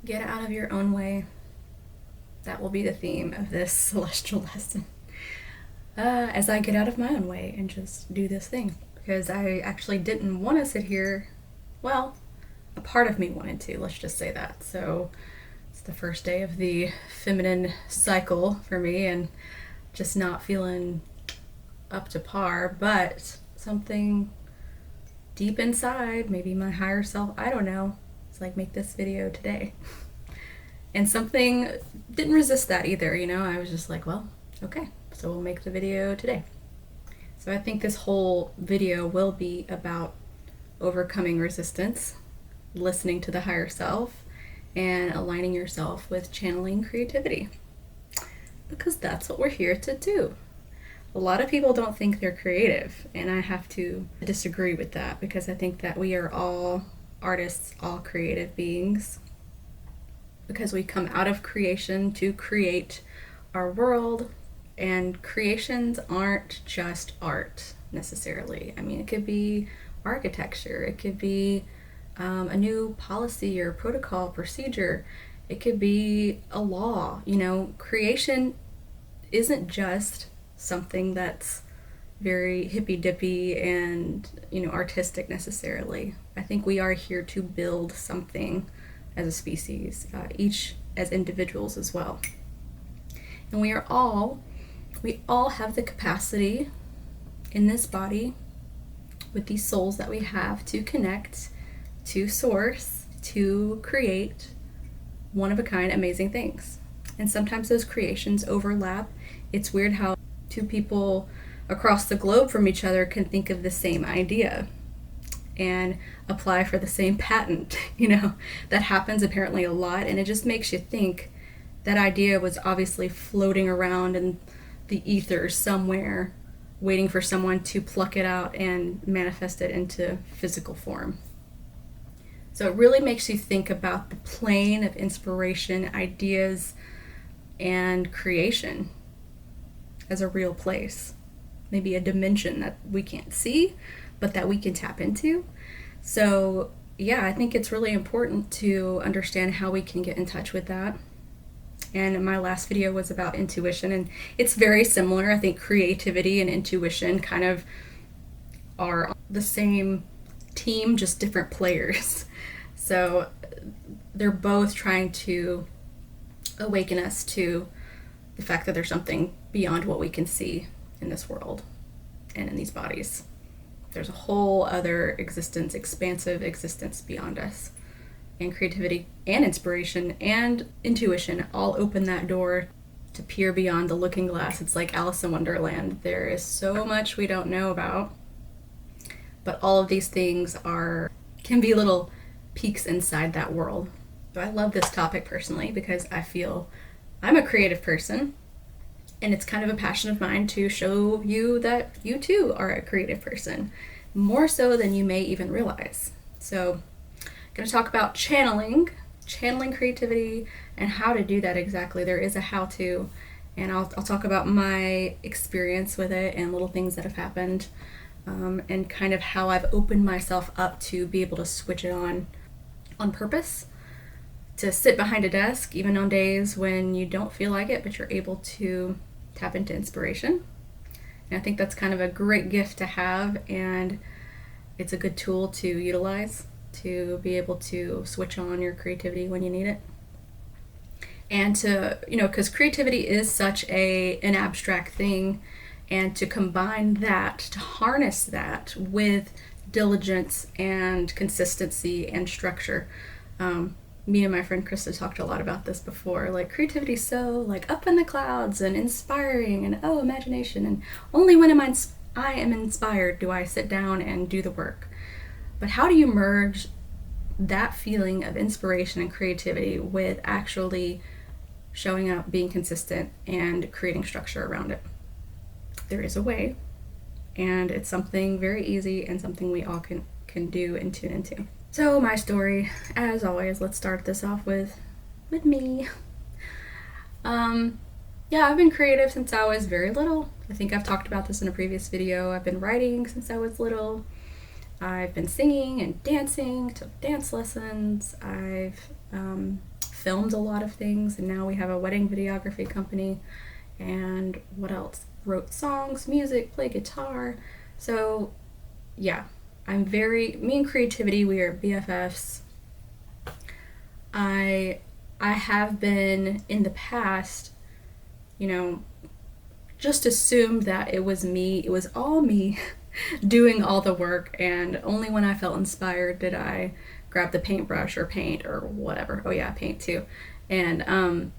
Get out of your own way. That will be the theme of this celestial lesson. As I get out of my own way and just do this thing. Because I actually didn't want to sit here. Well, a part of me wanted to, let's just say that. So it's the first day of the feminine cycle for me and just not feeling up to par, but something deep inside, maybe my higher self, I don't know, it's like, make this video today. And something didn't resist that either, you know. I was just like, well, okay, so we'll make the video today. So I think this whole video will be about overcoming resistance, listening to the higher self, and aligning yourself with channeling creativity. Because that's what we're here to do. A lot of people don't think they're creative, and I have to disagree with that because I think that we are all artists, all creative beings, because we come out of creation to create our world, and creations aren't just art necessarily. I mean, it could be architecture, it could be a new policy or protocol procedure, it could be a law. You know, creation isn't just something that's very hippy dippy and, you know, artistic necessarily. I think we are here to build something as a species, each as individuals as well. And we all have the capacity in this body with these souls that we have to connect to source, to create one of a kind amazing things. And sometimes those creations overlap. It's weird how two people across the globe from each other can think of the same idea and apply for the same patent. You know, that happens apparently a lot, and it just makes you think that idea was obviously floating around in the ether somewhere, waiting for someone to pluck it out and manifest it into physical form. So it really makes you think about the plane of inspiration, ideas, and creation as a real place. Maybe a dimension that we can't see, but that we can tap into. So yeah, I think it's really important to understand how we can get in touch with that. And my last video was about intuition, and it's very similar. I think creativity and intuition kind of are the same team, just different players. So they're both trying to awaken us to the fact that there's something beyond what we can see in this world and in these bodies. There's a whole other existence, expansive existence beyond us. And creativity and inspiration and intuition all open that door to peer beyond the looking glass. It's like Alice in Wonderland. There is so much we don't know about, but all of these things can be little peeks inside that world. So I love this topic personally because I feel I'm a creative person, and it's kind of a passion of mine to show you that you too are a creative person, more so than you may even realize. So I'm going to talk about channeling creativity and how to do that exactly. There is a how-to, and I'll talk about my experience with it and little things that have happened, and kind of how I've opened myself up to be able to switch it on purpose, to sit behind a desk even on days when you don't feel like it, but you're able to tap into inspiration. And I think that's kind of a great gift to have, and it's a good tool to utilize to be able to switch on your creativity when you need it. And to, you know, because creativity is such an abstract thing, and to combine that, to harness that with diligence and consistency and structure. Me and my friend Krista talked a lot about this before. Like, creativity is so like up in the clouds and inspiring and imagination, and only when I am inspired do I sit down and do the work. But how do you merge that feeling of inspiration and creativity with actually showing up, being consistent, and creating structure around it? There is a way, and it's something very easy and something we all can do and tune into. So my story, as always, let's start this off with me. Yeah, I've been creative since I was very little. I think I've talked about this in a previous video. I've been writing since I was little. I've been singing and dancing, took dance lessons. I've filmed a lot of things, and now we have a wedding videography company. And what else? Wrote songs, music, play guitar. So yeah, me and creativity, we are BFFs. I have been in the past, you know, just assumed that it was me, it was all me doing all the work, and only when I felt inspired did I grab the paintbrush or paint or whatever. Oh yeah, paint too. And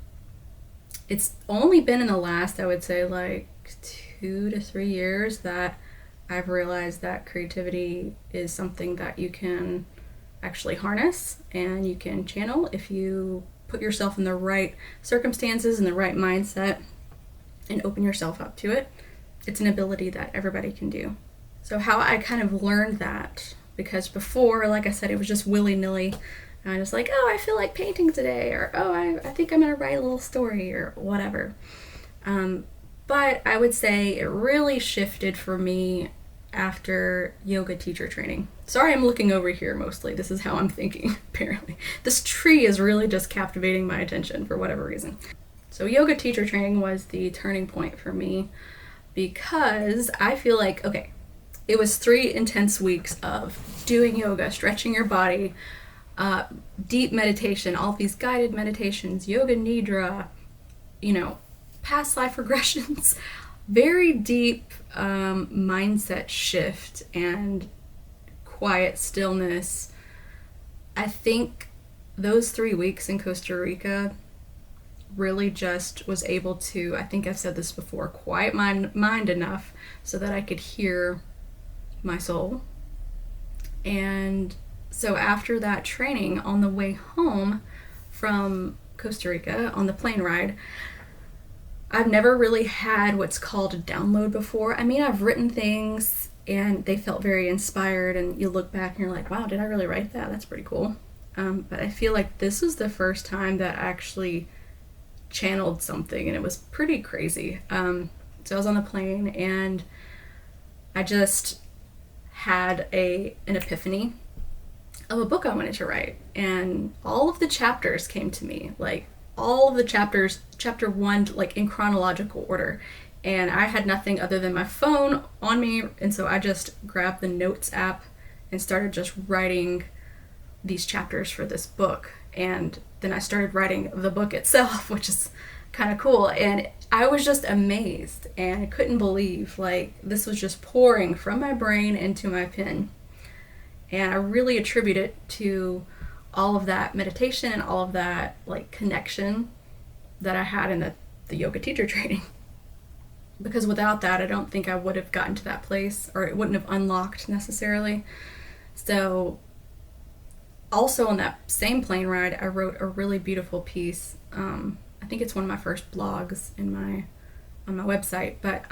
it's only been in the last, I would say, like 2 to 3 years that I've realized that creativity is something that you can actually harness and you can channel if you put yourself in the right circumstances and the right mindset and open yourself up to it. It's an ability that everybody can do. So how I kind of learned that, because before, like I said, it was just willy-nilly. And I was like, oh, I feel like painting today, or oh, I think I'm gonna write a little story, or whatever. But I would say it really shifted for me after yoga teacher training. Sorry, I'm looking over here mostly. This is how I'm thinking, apparently. This tree is really just captivating my attention for whatever reason. So yoga teacher training was the turning point for me, because I feel like, okay, it was 3 intense weeks of doing yoga, stretching your body, deep meditation, all these guided meditations, yoga nidra, past life regressions, very deep mindset shift and quiet stillness. I think those 3 weeks in Costa Rica really just was able to, I think I've said this before, quiet my mind enough so that I could hear my soul. And so after that training, on the way home from Costa Rica on the plane ride, I've never really had what's called a download before. I mean, I've written things and they felt very inspired, and you look back and you're like, wow, did I really write that? That's pretty cool. But I feel like this was the first time that I actually channeled something, and it was pretty crazy. So I was on the plane and I just had an epiphany of a book I wanted to write, and all of the chapters came to me, like all of the chapters, chapter 1, like in chronological order, and I had nothing other than my phone on me, and so I just grabbed the notes app and started just writing these chapters for this book. And then I started writing the book itself, which is kind of cool, and I was just amazed and I couldn't believe, like, this was just pouring from my brain into my pen. And I really attribute it to all of that meditation and all of that, like, connection that I had in the yoga teacher training. Because without that, I don't think I would have gotten to that place, or it wouldn't have unlocked necessarily. So also on that same plane ride, I wrote a really beautiful piece. I think it's one of my first blogs on my website, but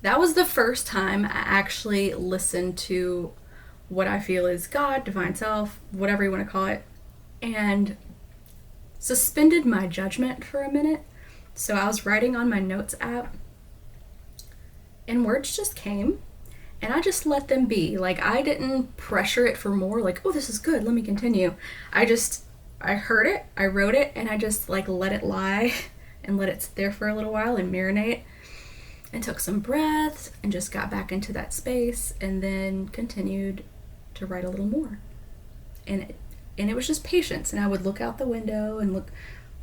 that was the first time I actually listened to what I feel is God, divine self, whatever you want to call it, and suspended my judgment for a minute. So I was writing on my notes app, and words just came, and I just let them be. Like, I didn't pressure it for more, like, oh, this is good, let me continue. I heard it, I wrote it, and I just, like, let it lie and let it sit there for a little while and marinate, and took some breaths and just got back into that space, and then continued to write a little more. And it was just patience, and I would look out the window and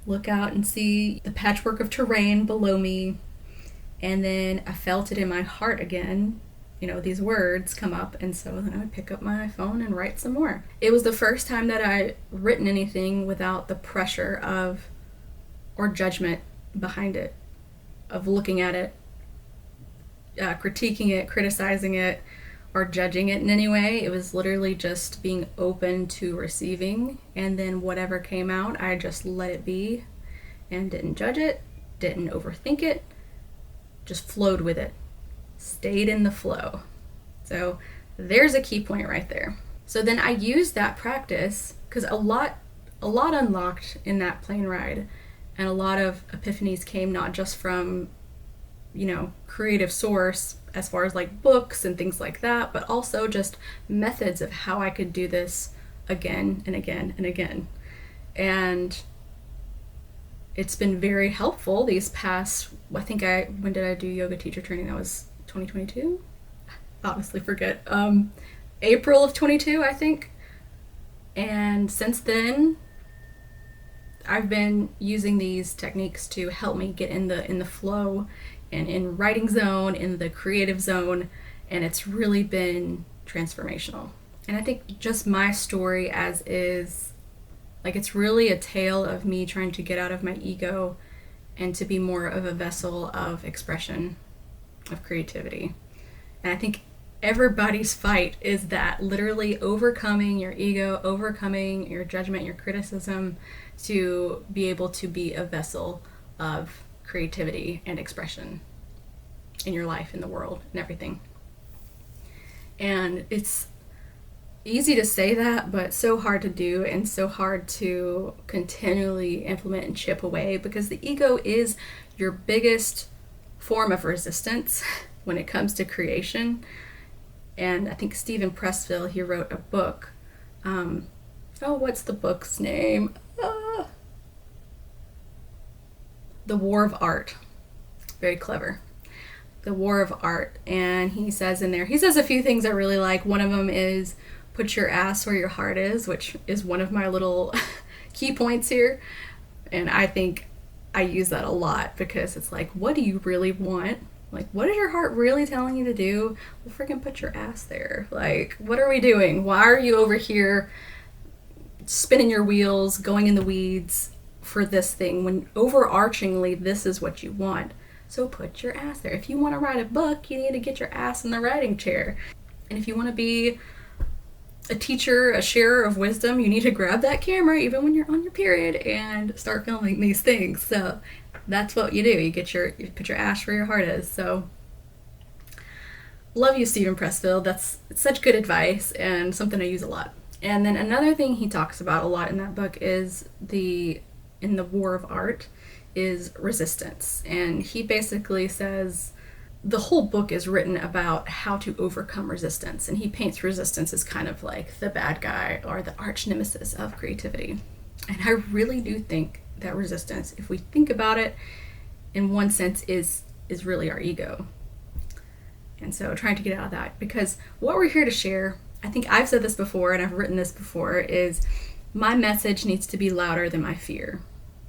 look out and see the patchwork of terrain below me, and then I felt it in my heart again, these words come up, and so then I would pick up my phone and write some more. It was the first time that I'd written anything without the pressure of, or judgment behind it, of looking at it, critiquing it, criticizing it, or judging it in any way. It was literally just being open to receiving, and then whatever came out, I just let it be and didn't judge it, didn't overthink it, just flowed with it, stayed in the flow. So there's a key point right there. So then I used that practice, because a lot unlocked in that plane ride, and a lot of epiphanies came not just from creative source as far as like books and things like that, but also just methods of how I could do this again and again and again. And it's been very helpful these past, when did I do yoga teacher training? That was 2022? Honestly forget. April of 22, I think. And since then, I've been using these techniques to help me get in the flow and in writing zone, in the creative zone, and it's really been transformational. And I think just my story as is, like, it's really a tale of me trying to get out of my ego and to be more of a vessel of expression, of creativity. And I think everybody's fight is that, literally overcoming your ego, overcoming your judgment, your criticism, to be able to be a vessel of creativity and expression in your life, in the world, and everything. And it's easy to say that, but so hard to do, and so hard to continually implement and chip away, because the ego is your biggest form of resistance when it comes to creation. And I think Stephen Pressfield, he wrote a book. What's the book's name? The War of Art. Very clever. The War of Art. And he says in there, he says a few things I really like. One of them is, put your ass where your heart is, which is one of my little key points here. And I think I use that a lot, because it's like, what do you really want? Like, what is your heart really telling you to do? Well, freaking put your ass there. Like, what are we doing? Why are you over here spinning your wheels, going in the weeds for this thing, when overarchingly this is what you want? So put your ass there. If you want to write a book, you need to get your ass in the writing chair. And if you want to be a teacher, a sharer of wisdom, you need to grab that camera even when you're on your period and start filming these things. So that's what you do. You put your ass where your heart is. So love you, Stephen Pressfield. That's such good advice and something I use a lot. And then another thing he talks about a lot in that book is in the War of Art, is resistance. And he basically says the whole book is written about how to overcome resistance. And he paints resistance as kind of like the bad guy or the arch nemesis of creativity. And I really do think that resistance, if we think about it in one sense, is really our ego. And so trying to get out of that, because what we're here to share, I think I've said this before and I've written this before, is my message needs to be louder than my fear.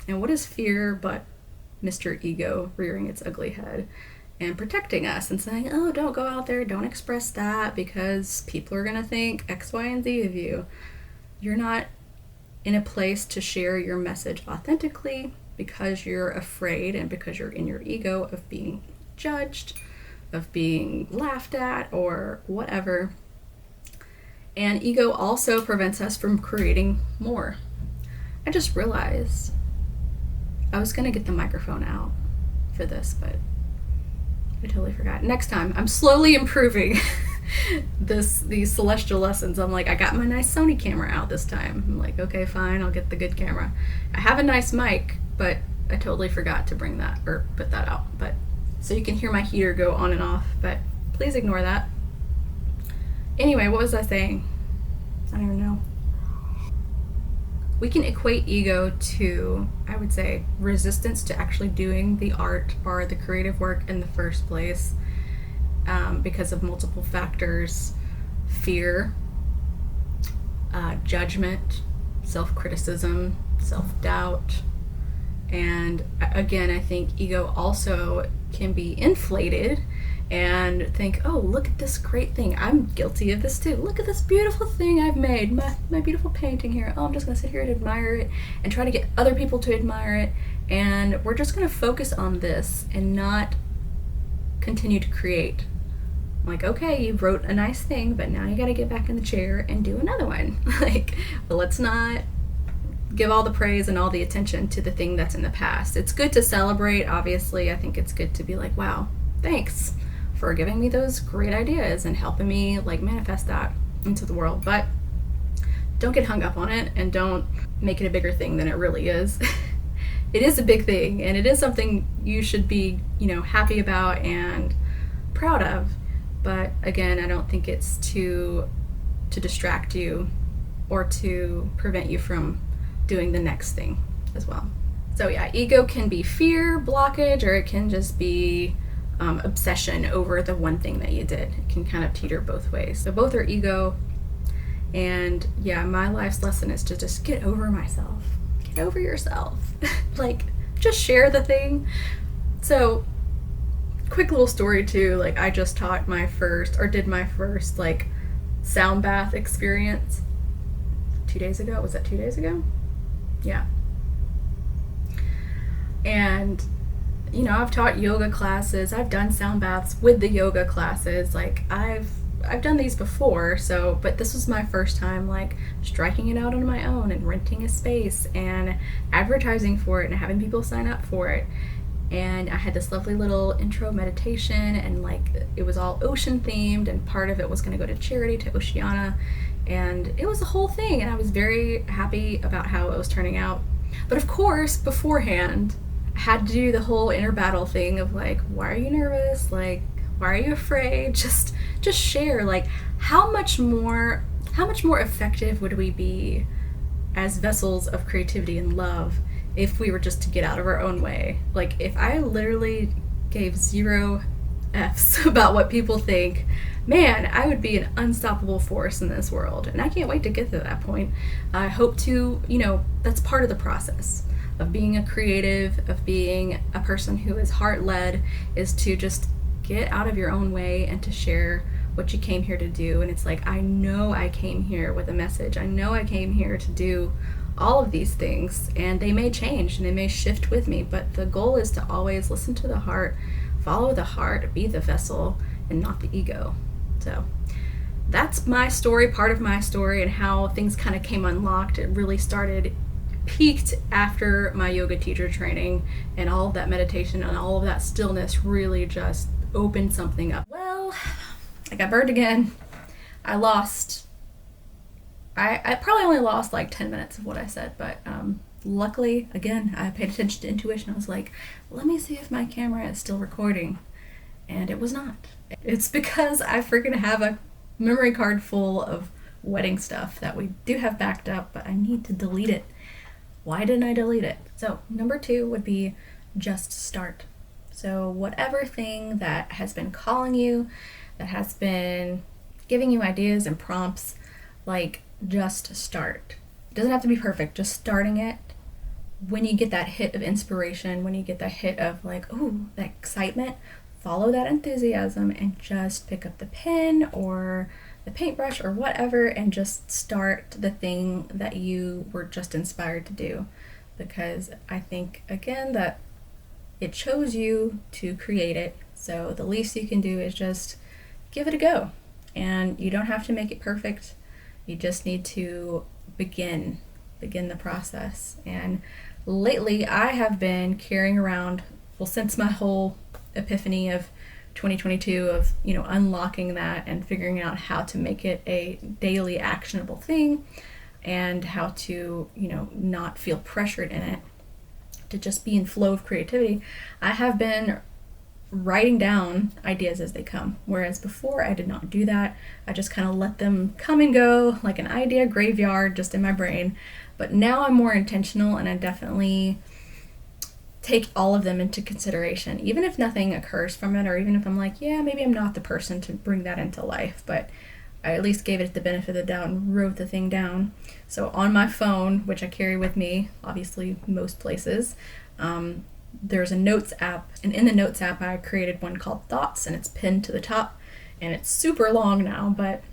And what is fear but Mr. Ego rearing its ugly head and protecting us and saying, oh, don't go out there, don't express that, because people are going to think X, Y, and Z of you. You're not in a place to share your message authentically because you're afraid and because you're in your ego of being judged, of being laughed at, or whatever. And ego also prevents us from creating more. I just realized I was going to get the microphone out for this, but I totally forgot. Next time, I'm slowly improving these celestial lessons. I'm like, I got my nice Sony camera out this time. I'm like, okay, fine, I'll get the good camera. I have a nice mic, but I totally forgot to bring that or put that out. But so you can hear my heater go on and off, but please ignore that. Anyway, what was I saying? I don't even know. We can equate ego to, I would say, resistance to actually doing the art or the creative work in the first place, because of multiple factors: fear, judgment, self-criticism, self-doubt. And again, I think ego also can be inflated and think, oh, look at this great thing. I'm guilty of this too. Look at this beautiful thing I've made, my beautiful painting here. Oh, I'm just going to sit here and admire it and try to get other people to admire it. And we're just going to focus on this and not continue to create. Like, okay, you wrote a nice thing, but now you got to get back in the chair and do another one. Like, well, let's not give all the praise and all the attention to the thing that's in the past. It's good to celebrate, obviously. I think it's good to be like, wow, thanks for giving me those great ideas and helping me like manifest that into the world. But don't get hung up on it and don't make it a bigger thing than it really is. It is a big thing, and it is something you should be, happy about and proud of. But again, I don't think it's to distract you or to prevent you from doing the next thing as well. So yeah, ego can be fear, blockage, or it can just be obsession over the one thing that you did. It can kind of teeter both ways. So both are ego. And yeah, my life's lesson is to just get over myself. Get over yourself. Like, just share the thing. So, quick little story too. Like, I just taught my first, or did my first, like, sound bath experience 2 days ago. Was that 2 days ago? Yeah. And, you know, I've taught yoga classes. I've done sound baths with the yoga classes. Like, I've done these before, so, but this was my first time, like, striking it out on my own and renting a space and advertising for it and having people sign up for it. And I had this lovely little intro meditation, and like, it was all ocean themed, and part of it was going to go to charity, to Oceana, and it was a whole thing, and I was very happy about how it was turning out. But of course, beforehand, I had to do the whole inner battle thing of like, why are you nervous? Like, why are you afraid? Just share, like, how much more effective would we be as vessels of creativity and love if we were just to get out of our own way? Like, if I literally gave 0 F's about what people think, man, I would be an unstoppable force in this world. And I can't wait to get to that point. I hope to, you know, that's part of the process of being a creative, of being a person who is heart-led, is to just get out of your own way and to share what you came here to do. And it's like, I know I came here with a message. I know I came here to do all of these things, and they may change and they may shift with me, but the goal is to always listen to the heart, follow the heart, be the vessel, and not the ego. So that's my story, part of my story, and how things kind of came unlocked. It really peaked after my yoga teacher training, and all of that meditation and all of that stillness really just opened something up. Well, I got burned again. I probably only lost like 10 minutes of what I said, but luckily, again, I paid attention to intuition. I was like, let me see if my camera is still recording. And it was not. It's because I freaking have a memory card full of wedding stuff that we do have backed up, but I need to delete it. Why didn't I delete it? So number 2 would be just start. So whatever thing that has been calling you, that has been giving you ideas and prompts, like, just start. It doesn't have to be perfect, just starting it. When you get that hit of inspiration, when you get that hit of like, ooh, that excitement, follow that enthusiasm and just pick up the pen or the paintbrush or whatever and just start the thing that you were just inspired to do. Because I think, again, that it chose you to create it, so the least you can do is just give it a go. And you don't have to make it perfect. You just need to begin the process. And lately I have been carrying around, well, since my whole epiphany of 2022 of, you know, unlocking that and figuring out how to make it a daily actionable thing and how to, you know, not feel pressured in it, to just be in flow of creativity, I have been writing down ideas as they come. Whereas before I did not do that. I just kind of let them come and go like an idea graveyard just in my brain. But now I'm more intentional, and I definitely take all of them into consideration, even if nothing occurs from it, or even if I'm like, yeah, maybe I'm not the person to bring that into life, but I at least gave it the benefit of the doubt and wrote the thing down. So on my phone, which I carry with me, obviously most places, there's a notes app, and in the notes app I created one called Thoughts, and it's pinned to the top, and it's super long now, but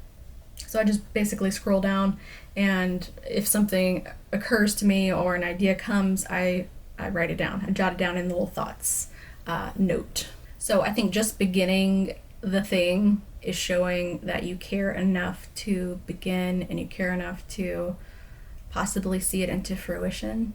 so I just basically scroll down, and if something occurs to me or an idea comes, I write it down. I jot it down in the little thoughts note. So I think just beginning the thing is showing that you care enough to begin, and you care enough to possibly see it into fruition.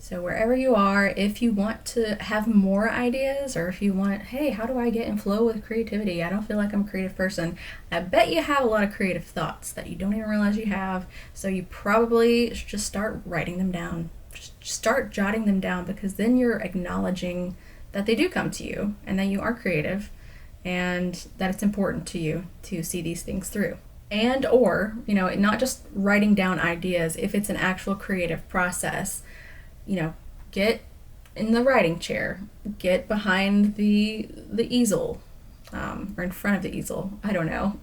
So wherever you are, if you want to have more ideas, or if you want, hey, how do I get in flow with creativity? I don't feel like I'm a creative person. I bet you have a lot of creative thoughts that you don't even realize you have. So you probably should just start writing them down. Just start jotting them down, because then you're acknowledging that they do come to you, and that you are creative, and that it's important to you to see these things through. And or, not just writing down ideas. If it's an actual creative process, get in the writing chair, get behind the easel, or in front of the easel, I don't know.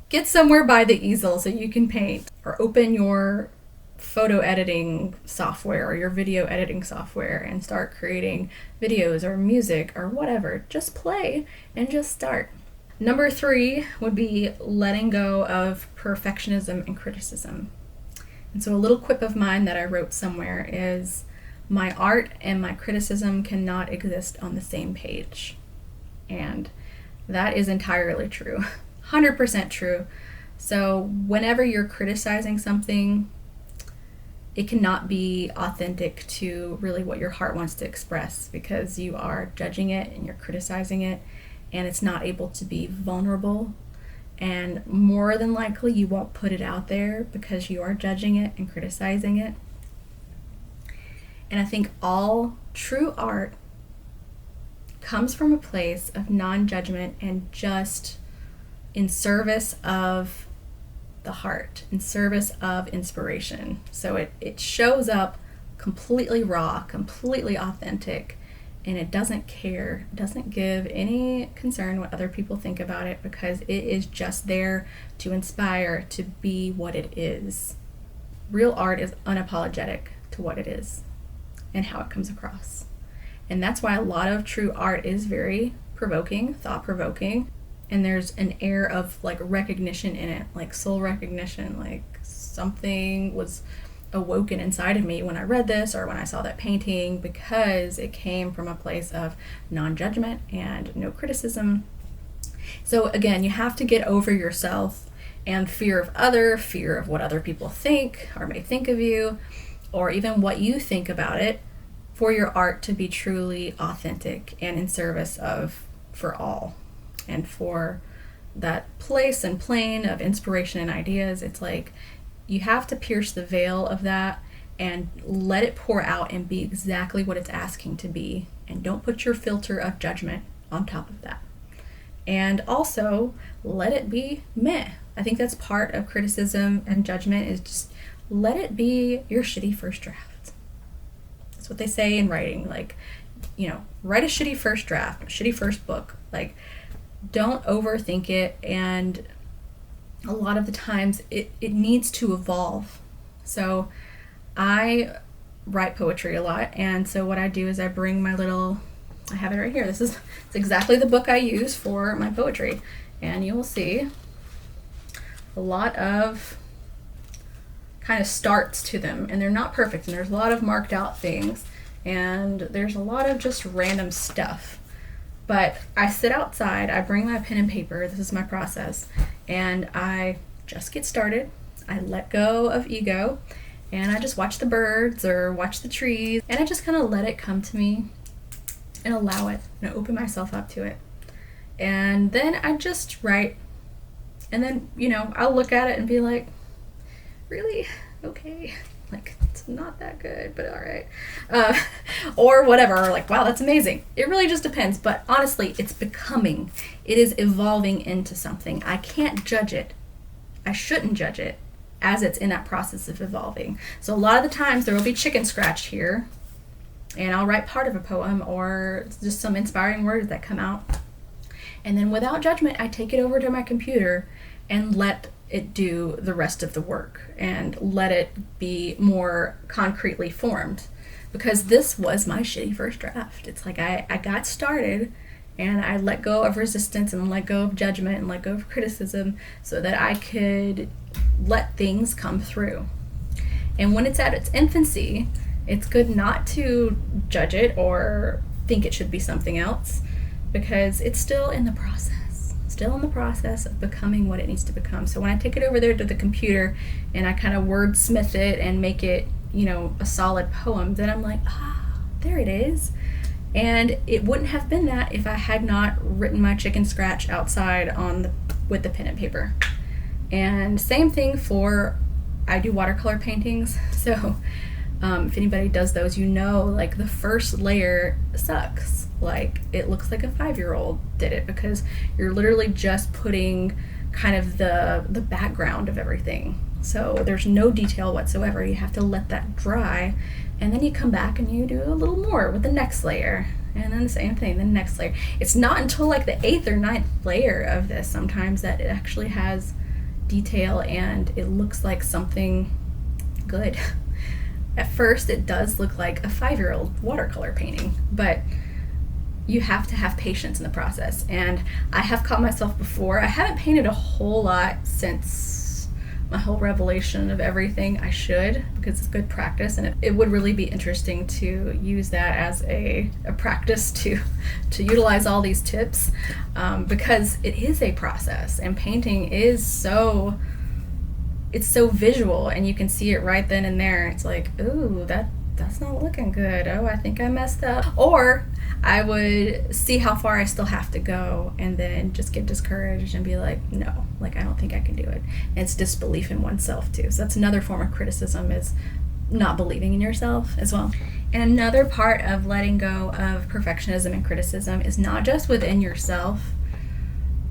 Get somewhere by the easel so you can paint, or open your photo editing software or your video editing software and start creating videos or music or whatever. Just play and just start. Number 3 would be letting go of perfectionism and criticism. And so a little quip of mine that I wrote somewhere is, my art and my criticism cannot exist on the same page. And that is entirely true. 100% true. So whenever you're criticizing something, it cannot be authentic to really what your heart wants to express, because you are judging it and you're criticizing it, and it's not able to be vulnerable. And more than likely, you won't put it out there because you are judging it and criticizing it. And I think all true art comes from a place of non-judgment and just in service of the heart, in service of inspiration. So it shows up completely raw, completely authentic, and it doesn't care, doesn't give any concern what other people think about it, because it is just there to inspire, to be what it is. Real art is unapologetic to what it is and how it comes across. And that's why a lot of true art is very provoking, thought-provoking, and there's an air of like recognition in it, like soul recognition, like something was awoken inside of me when I read this or when I saw that painting, because it came from a place of non-judgment and no criticism. So again, you have to get over yourself and fear of what other people think or may think of you, or even what you think about it, for your art to be truly authentic and in service of for all. And for that place and plane of inspiration and ideas, it's like you have to pierce the veil of that and let it pour out and be exactly what it's asking to be. And don't put your filter of judgment on top of that. And also let it be meh. I think that's part of criticism and judgment, is just let it be your shitty first draft. That's what they say in writing. Like, write a shitty first draft, a shitty first book. Like, don't overthink it. And a lot of the times it needs to evolve. So I write poetry a lot, and so what I do is I bring I have it right here. It's exactly the book I use for my poetry, and you will see a lot of kind of starts to them, and they're not perfect, and there's a lot of marked out things, and there's a lot of just random stuff. But I sit outside, I bring my pen and paper, this is my process, and I just get started. I let go of ego, and I just watch the birds or watch the trees, and I just kind of let it come to me and allow it and open myself up to it. And then I just write, and then, I'll look at it and be like, really? Okay. Like, it's not that good, but all right. Or whatever, or like, wow, that's amazing. It really just depends. But honestly, it's becoming. It is evolving into something. I can't judge it. I shouldn't judge it as it's in that process of evolving. So a lot of the times there will be chicken scratch here, and I'll write part of a poem or just some inspiring words that come out. And then without judgment, I take it over to my computer and let it do the rest of the work and let it be more concretely formed, because this was my shitty first draft. It's like I got started and I let go of resistance and let go of judgment and let go of criticism so that I could let things come through. And when it's at its infancy, it's good not to judge it or think it should be something else, because it's still in the process of becoming what it needs to become. So when I take it over there to the computer and I kind of wordsmith it and make it, a solid poem, then I'm like, there it is. And it wouldn't have been that if I had not written my chicken scratch outside with the pen and paper. And same thing I do watercolor paintings. So if anybody does those, like the first layer sucks. Like, it looks like a 5-year-old did it, because you're literally just putting kind of the background of everything. So there's no detail whatsoever. You have to let that dry, and then you come back and you do a little more with the next layer, and then the same thing, the next layer. It's not until like the 8th or ninth layer of this sometimes that it actually has detail and it looks like something good. At first, it does look like a 5-year-old watercolor painting, but you have to have patience in the process. And I have caught myself before. I haven't painted a whole lot since my whole revelation of everything. I should, because it's good practice, and it would really be interesting to use that as a practice to utilize all these tips, because it is a process, and painting is it's so visual, and you can see it right then and there. It's like, ooh, that's not looking good. Oh, I think I messed up. Or I would see how far I still have to go and then just get discouraged and be like, no, like I don't think I can do it. And it's disbelief in oneself too. So that's another form of criticism, is not believing in yourself as well. And another part of letting go of perfectionism and criticism is not just within yourself,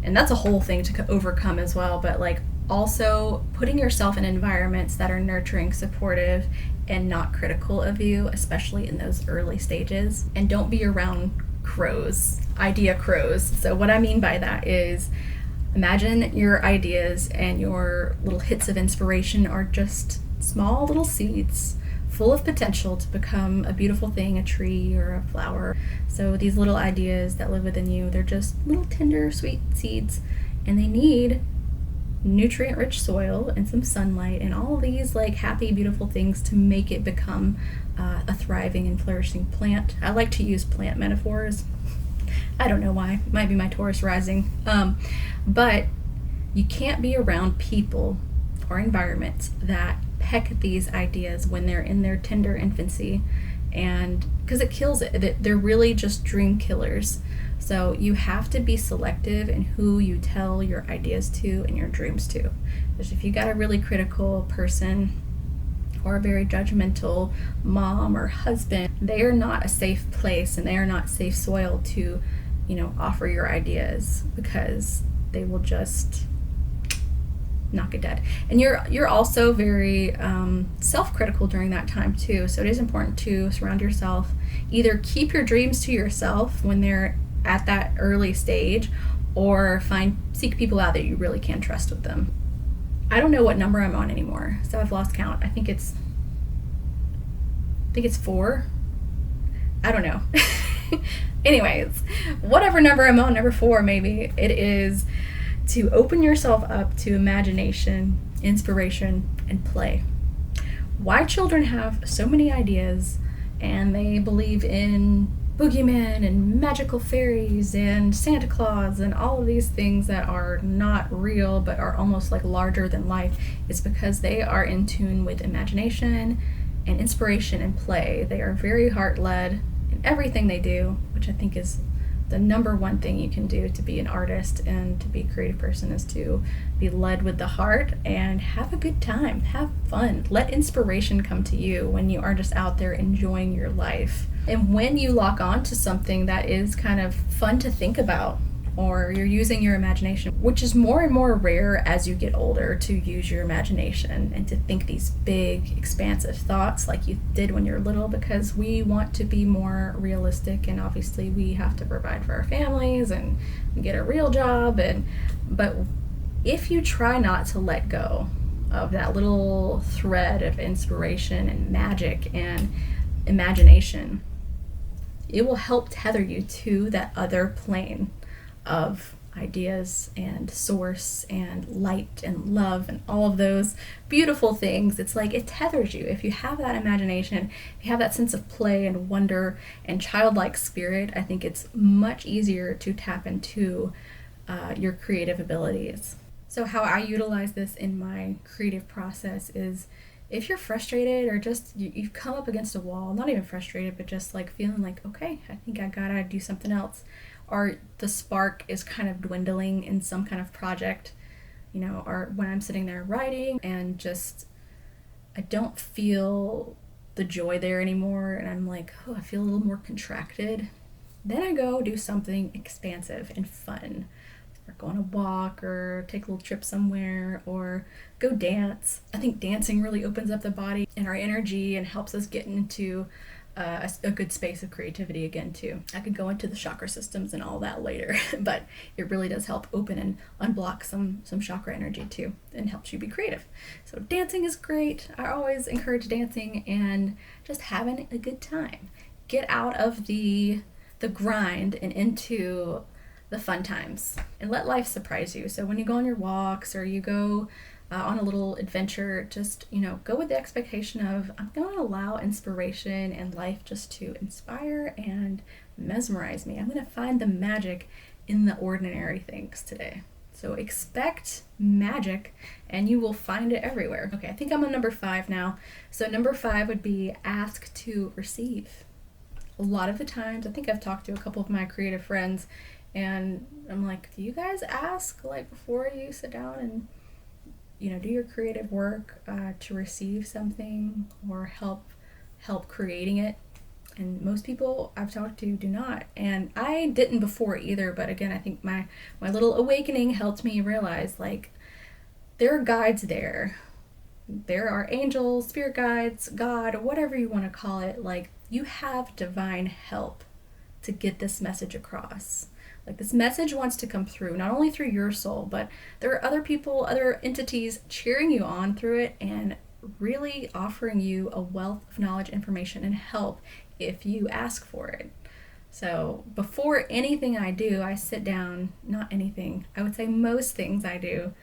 and that's a whole thing to overcome as well, but like also putting yourself in environments that are nurturing, supportive, and not critical of you, especially in those early stages. And don't be around crows, idea crows. So what I mean by that is, imagine your ideas and your little hits of inspiration are just small little seeds full of potential to become a beautiful thing, a tree or a flower. So these little ideas that live within you, they're just little tender, sweet seeds, and they need nutrient-rich soil and some sunlight and all these like happy, beautiful things to make it become a thriving and flourishing plant. I like to use plant metaphors. I don't know why. It might be my Taurus rising. But you can't be around people or environments that peck at these ideas when they're in their tender infancy, and because it kills it. They're really just dream killers. So you have to be selective in who you tell your ideas to and your dreams to. Because if you got a really critical person or a very judgmental mom or husband, they are not a safe place, and they are not safe soil to, offer your ideas, because they will just knock it dead. And you're also very self-critical during that time too. So it is important to surround yourself. Either keep your dreams to yourself when they're at that early stage, or seek people out that you really can trust with them. I don't know what number I'm on anymore, so I've lost count. I think it's 4. I don't know. Anyways, whatever number I'm on, number 4 maybe, it is to open yourself up to imagination, inspiration, and play. Why children have so many ideas, and they believe in boogeymen and magical fairies and Santa Claus and all of these things that are not real but are almost like larger than life, is because they are in tune with imagination and inspiration and play. They are very heart-led in everything they do, which I think is the number one thing you can do to be an artist and to be a creative person, is to be led with the heart and have a good time, have fun. Let inspiration come to you when you are just out there enjoying your life. And when you lock on to something that is kind of fun to think about, or you're using your imagination, which is more and more rare as you get older, to use your imagination and to think these big, expansive thoughts like you did when you're little, because we want to be more realistic, and obviously we have to provide for our families and get a real job. But if you try not to let go of that little thread of inspiration and magic and imagination, it will help tether you to that other plane of ideas and source and light and love and all of those beautiful things. It's like it tethers you. If you have that imagination, if you have that sense of play and wonder and childlike spirit, I think it's much easier to tap into your creative abilities. So how I utilize this in my creative process is, if you're frustrated or just you've come up against a wall, not even frustrated, but just like feeling like, okay, I think I gotta do something else, or the spark is kind of dwindling in some kind of project, or when I'm sitting there writing and just I don't feel the joy there anymore, and I'm like, oh, I feel a little more contracted, then I go do something expansive and fun or go on a walk or take a little trip somewhere or go dance. I think dancing really opens up the body and our energy and helps us get into a good space of creativity again too. I could go into the chakra systems and all that later, but it really does help open and unblock some chakra energy too, and helps you be creative. So dancing is great. I always encourage dancing and just having a good time. Get out of the grind and into the fun times, and let life surprise you. So when you go on your walks or you go on a little adventure, just go with the expectation of, I'm going to allow inspiration and life just to inspire and mesmerize me. I'm going to find the magic in the ordinary things today. So expect magic and you will find it everywhere. Okay, I think I'm on number 5 now. So number 5 would be ask to receive. A lot of the times, I think I've talked to a couple of my creative friends and I'm like, do you guys ask like before you sit down and do your creative work to receive something or help creating it? And most people I've talked to do not, and I didn't before either. But again, I think my little awakening helped me realize, like, there are guides there. There are angels, spirit guides, God, whatever you want to call it. Like, you have divine help to get this message across. Like, this message wants to come through, not only through your soul, but there are other people, other entities cheering you on through it and really offering you a wealth of knowledge, information, and help if you ask for it. So before anything I do, I sit down, not anything, I would say most things I do,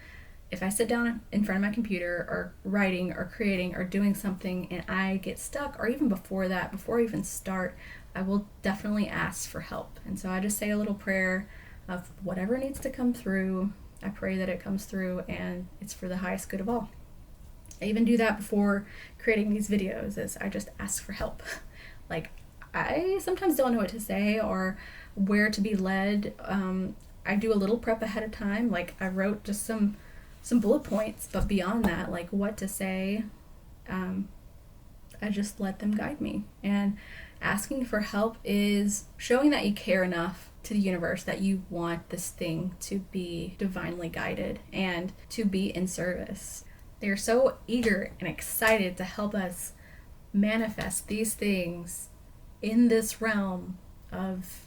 if I sit down in front of my computer or writing or creating or doing something and I get stuck, or even before that, before I even start, I will definitely ask for help. And so I just say a little prayer of whatever needs to come through. I pray that it comes through and it's for the highest good of all. I even do that before creating these videos, is I just ask for help. Like, I sometimes don't know what to say or where to be led. I do a little prep ahead of time. Like, I wrote just some bullet points, but beyond that, like what to say, I just let them guide me. And asking for help is showing that you care enough to the universe that you want this thing to be divinely guided and to be in service. They're so eager and excited to help us manifest these things in this realm of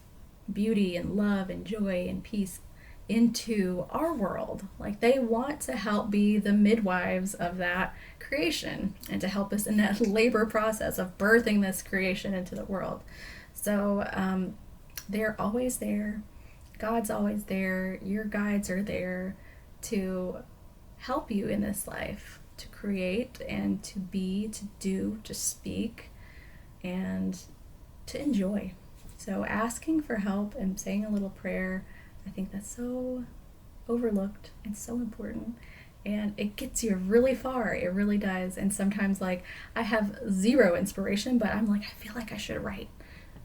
beauty and love and joy and peace into our world. Like, they want to help be the midwives of that creation and to help us in that labor process of birthing this creation into the world. So they're always there. God's always there. Your guides are there to help you in this life, to create and to be, to do, to speak, and to enjoy. So asking for help and saying a little prayer, I think that's so overlooked and so important, and it gets you really far. It really does. And sometimes, like, I have zero inspiration, but I'm like, I feel like I should write.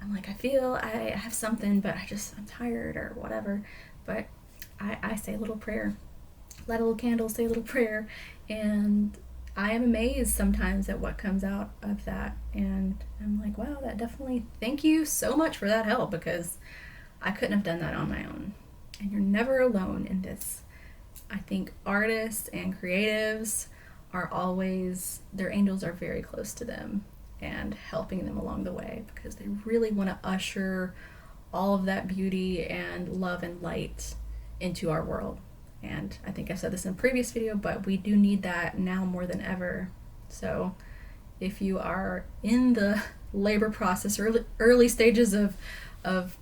I'm like, I feel I have something, but I'm tired or whatever. But I say a little prayer, light a little candle, say a little prayer, and I am amazed sometimes at what comes out of that. And I'm like, wow, that definitely, thank you so much for that help, because I couldn't have done that on my own. And you're never alone in this. I think artists and creatives are always, their angels are very close to them and helping them along the way, because they really want to usher all of that beauty and love and light into our world. And I think I said this in a previous video, but we do need that now more than ever. So if you are in the labor process, early stages of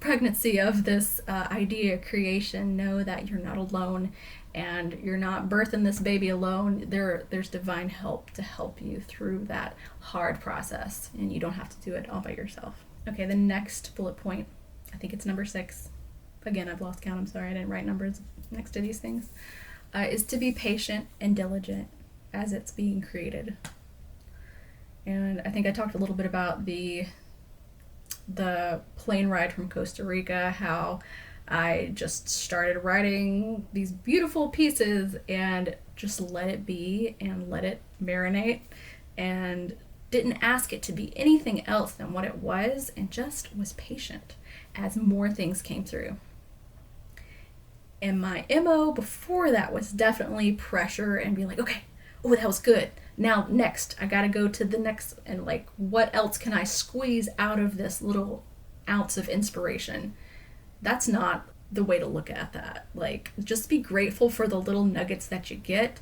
pregnancy of this idea creation, know that you're not alone and you're not birthing this baby alone. There's divine help to help you through that hard process, and you don't have to do it all by yourself. Okay, the next bullet point, I think it's number 6. Again, I've lost count. I'm sorry, I didn't write numbers next to these things. Is to be patient and diligent as it's being created. And I think I talked a little bit about the plane ride from Costa Rica, how I just started writing these beautiful pieces and just let it be and let it marinate, and didn't ask it to be anything else than what it was, and just was patient as more things came through. And my MO before that was definitely pressure and being like, okay, oh, that was good. Now, next, I gotta go to the next, and like, what else can I squeeze out of this little ounce of inspiration? That's not the way to look at that. Like, just be grateful for the little nuggets that you get,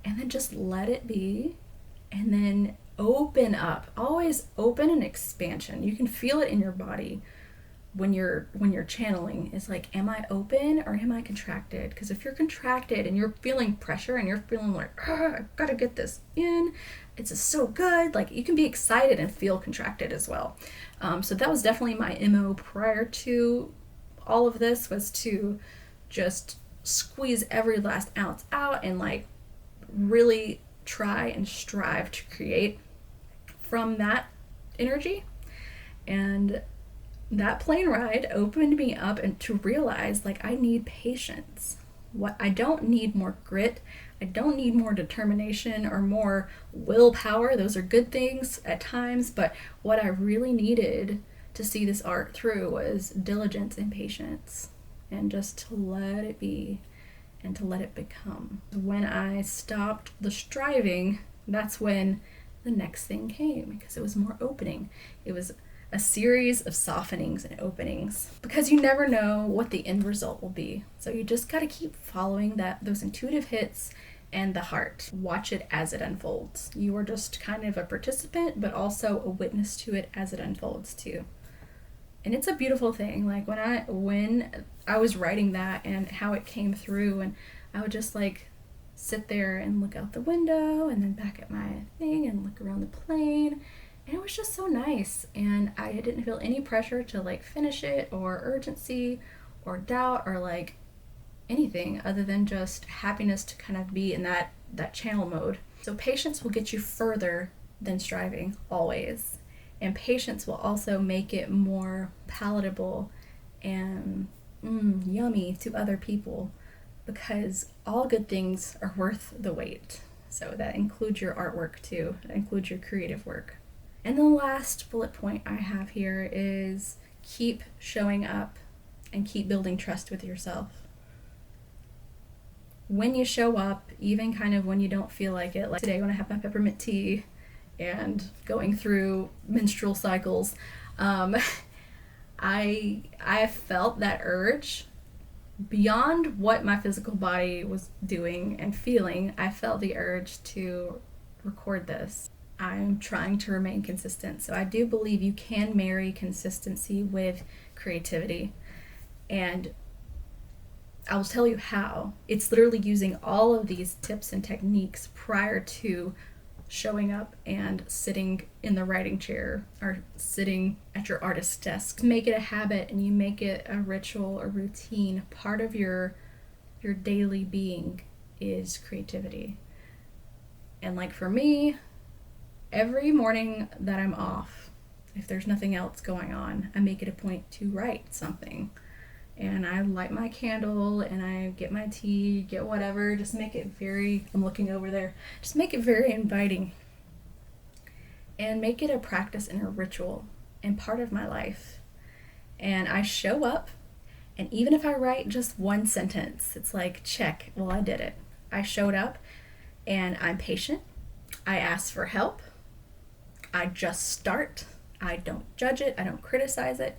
and then just let it be, and then open up. Always open and expansion. You can feel it in your body when you're channeling. Is like, am I open or am I contracted? Because if you're contracted and you're feeling pressure and you're feeling like, I've got to get this in, it's just so good, like, you can be excited and feel contracted as well. So that was definitely my MO prior to all of this, was to just squeeze every last ounce out and like really try and strive to create from that energy. And that plane ride opened me up and to realize, like, I need patience. What I don't need more grit. I don't need more determination or more willpower. Those are good things at times, but what I really needed to see this art through was diligence and patience, and just to let it be and to let it become. When I stopped the striving, that's when the next thing came, because it was more opening. It was a series of softenings and openings, because you never know what the end result will be. So you just got to keep following those intuitive hits and the heart. Watch it as it unfolds. You are just kind of a participant, but also a witness to it as it unfolds too. And it's a beautiful thing. Like, when I was writing that and how it came through, and I would just like sit there and look out the window and then back at my thing and look around the plane, and it was just so nice. And I didn't feel any pressure to like finish it, or urgency or doubt or like anything, other than just happiness to kind of be in that channel mode. So patience will get you further than striving, always. And patience will also make it more palatable and yummy to other people, because all good things are worth the wait. So that includes your artwork too. That includes your creative work. And the last bullet point I have here is keep showing up and keep building trust with yourself. When you show up, even kind of when you don't feel like it, like today when I have my peppermint tea and going through menstrual cycles, I felt that urge beyond what my physical body was doing and feeling. I felt the urge to record this. I'm trying to remain consistent. So I do believe you can marry consistency with creativity. And I'll tell you how. It's literally using all of these tips and techniques prior to showing up and sitting in the writing chair or sitting at your artist's desk. Make it a habit, and you make it a ritual, a routine. Part of your daily being is creativity. And like for me, every morning that I'm off, if there's nothing else going on, I make it a point to write something. And I light my candle and I get my tea, get whatever, just make it very, I'm looking over there, just make it very inviting. And make it a practice and a ritual and part of my life. And I show up, and even if I write just one sentence, it's like, check, well, I did it. I showed up, and I'm patient. I ask for help. I just start. I don't judge it. I don't criticize it.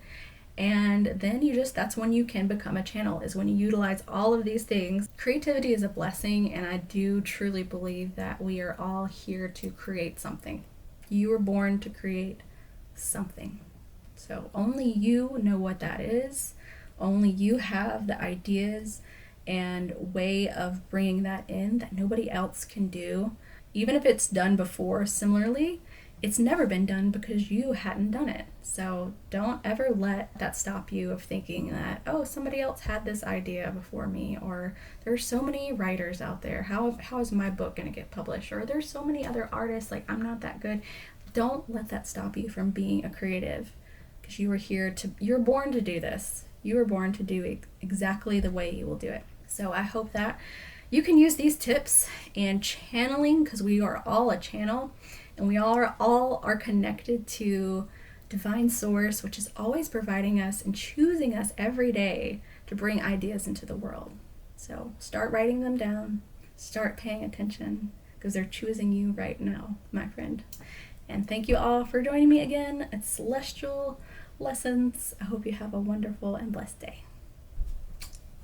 And then that's when you can become a channel, is when you utilize all of these things. Creativity is a blessing, and I do truly believe that we are all here to create something. You were born to create something. So only you know what that is. Only you have the ideas and way of bringing that in that nobody else can do. Even if it's done before similarly, it's never been done because you hadn't done it. So don't ever let that stop you of thinking that, oh, somebody else had this idea before me, or there's so many writers out there. How is my book going to get published? Or there's so many other artists, like, I'm not that good. Don't let that stop you from being a creative, because you're born to do this. You were born to do it exactly the way you will do it. So I hope that you can use these tips and channeling, because we are all a channel. And we all are connected to divine source, which is always providing us and choosing us every day to bring ideas into the world. So start writing them down, start paying attention, because they're choosing you right now, my friend. And thank you all for joining me again at Celestial Lessons. I hope you have a wonderful and blessed day.